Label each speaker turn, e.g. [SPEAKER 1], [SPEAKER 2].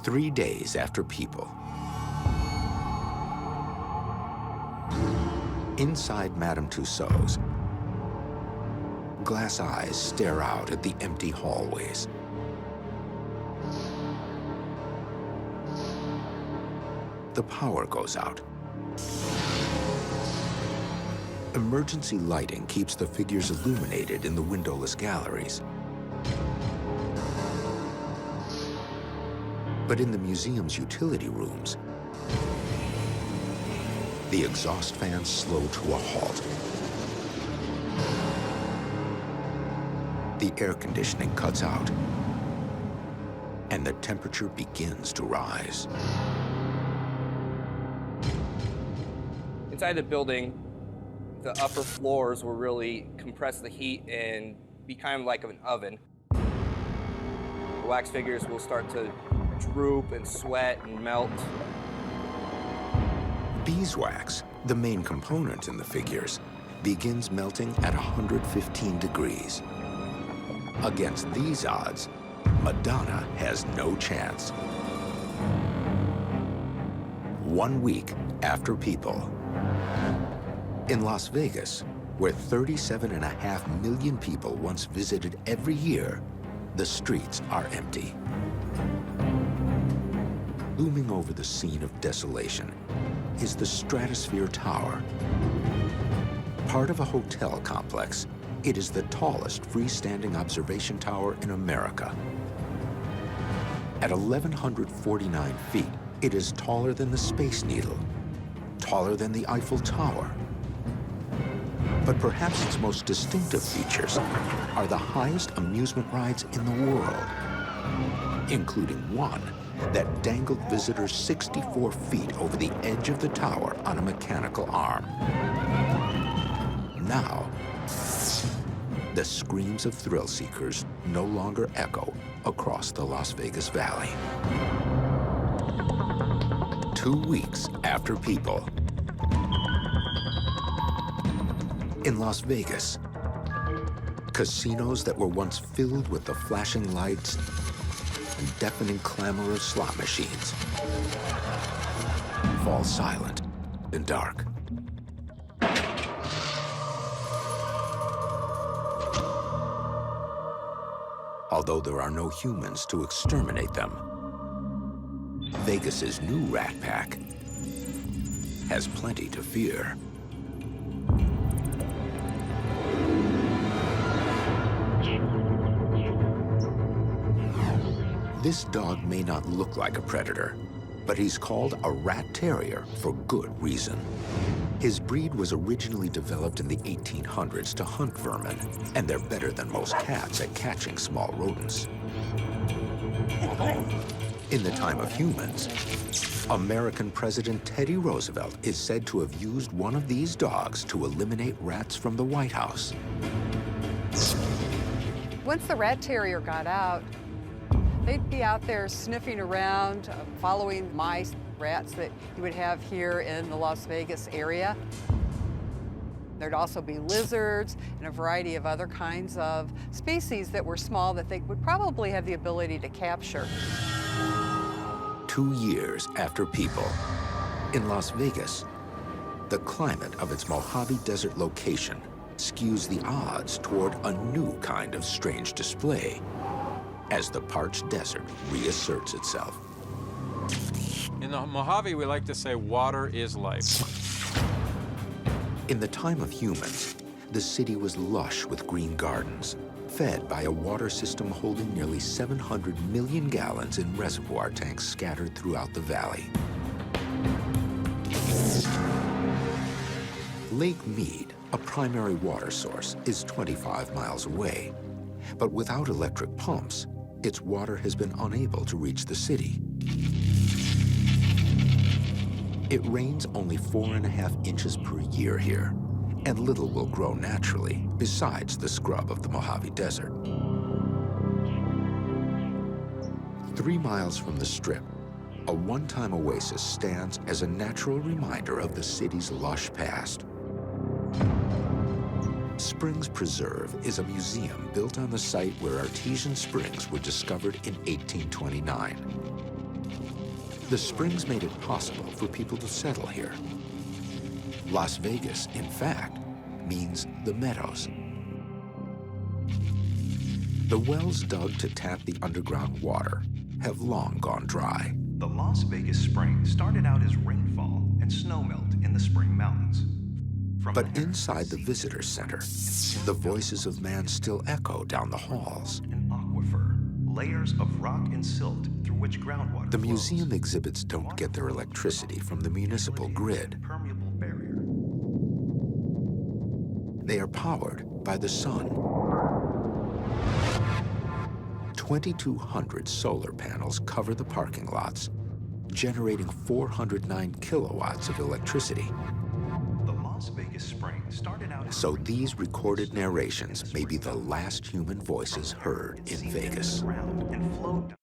[SPEAKER 1] 3 days after people. Inside Madame Tussaud's, glass eyes stare out at the empty hallways. The power goes out. Emergency lighting keeps the figures illuminated in the windowless galleries. But in the museum's utility rooms, the exhaust fans slow to a halt. The air conditioning cuts out, and the temperature begins to rise.
[SPEAKER 2] Inside the building, the upper floors will really compress the heat and be kind of like an oven. The wax figures will start to droop and sweat and melt.
[SPEAKER 1] Beeswax, the main component in the figures, begins melting at 115 degrees. Against these odds, Madonna has no chance. 1 week after People. In Las Vegas, where 37.5 million people once visited every year, the streets are empty. Looming over the scene of desolation is the Stratosphere Tower. Part of a hotel complex, it is the tallest freestanding observation tower in America. At 1,149 feet, it is taller than the Space Needle, taller than the Eiffel Tower. But perhaps its most distinctive features are the highest amusement rides in the world, including one that dangled visitors 64 feet over the edge of the tower on a mechanical arm. Now, the screams of thrill seekers no longer echo across the Las Vegas Valley. 2 weeks after People. In Las Vegas, casinos that were once filled with the flashing lights and deafening clamor of slot machines fall silent and dark. Although there are no humans to exterminate them, Vegas's new Rat Pack has plenty to fear. This dog may not look like a predator, but he's called a rat terrier for good reason. His breed was originally developed in the 1800s to hunt vermin, and they're better than most cats at catching small rodents. In the time of humans, American President Teddy Roosevelt is said to have used one of these dogs to eliminate rats from the White House.
[SPEAKER 3] Once the rat terrier got out, they'd be out there sniffing around, following mice, rats that you would have here in the Las Vegas area. There'd also be lizards and a variety of other kinds of species that were small that they would probably have the ability to capture.
[SPEAKER 1] 2 years after People, in Las Vegas, the climate of its Mojave Desert location skews the odds toward a new kind of strange display as the parched desert reasserts itself.
[SPEAKER 4] In the Mojave, we like to say water is life.
[SPEAKER 1] In the time of humans, the city was lush with green gardens, fed by a water system holding nearly 700 million gallons in reservoir tanks scattered throughout the valley. Lake Mead, a primary water source, is 25 miles away. But without electric pumps, its water has been unable to reach the city. It rains only 4.5 inches per year here, and little will grow naturally besides the scrub of the Mojave Desert. 3 miles from the Strip, a one-time oasis stands as a natural reminder of the city's lush past. Springs Preserve is a museum built on the site where artesian springs were discovered in 1829. The springs made it possible for people to settle here. Las Vegas, in fact, means the meadows. The wells dug to tap the underground water have long gone dry.
[SPEAKER 5] The Las Vegas spring started out as rainfall and snowmelt in the spring mountains.
[SPEAKER 1] But inside the visitor center, the voices of man still echo down the halls.
[SPEAKER 5] An aquifer, layers of rock and silt through which groundwater
[SPEAKER 1] The
[SPEAKER 5] flows.
[SPEAKER 1] museum exhibits don't get their electricity from the municipal grid.
[SPEAKER 5] Permeable barrier.
[SPEAKER 1] They are powered by the sun. 2,200 solar panels cover the parking lots, generating 409 kilowatts of electricity.
[SPEAKER 5] The Las Vegas spring started out as
[SPEAKER 1] So these recorded narrations may be the last human voices heard in Vegas.
[SPEAKER 5] ground and flowed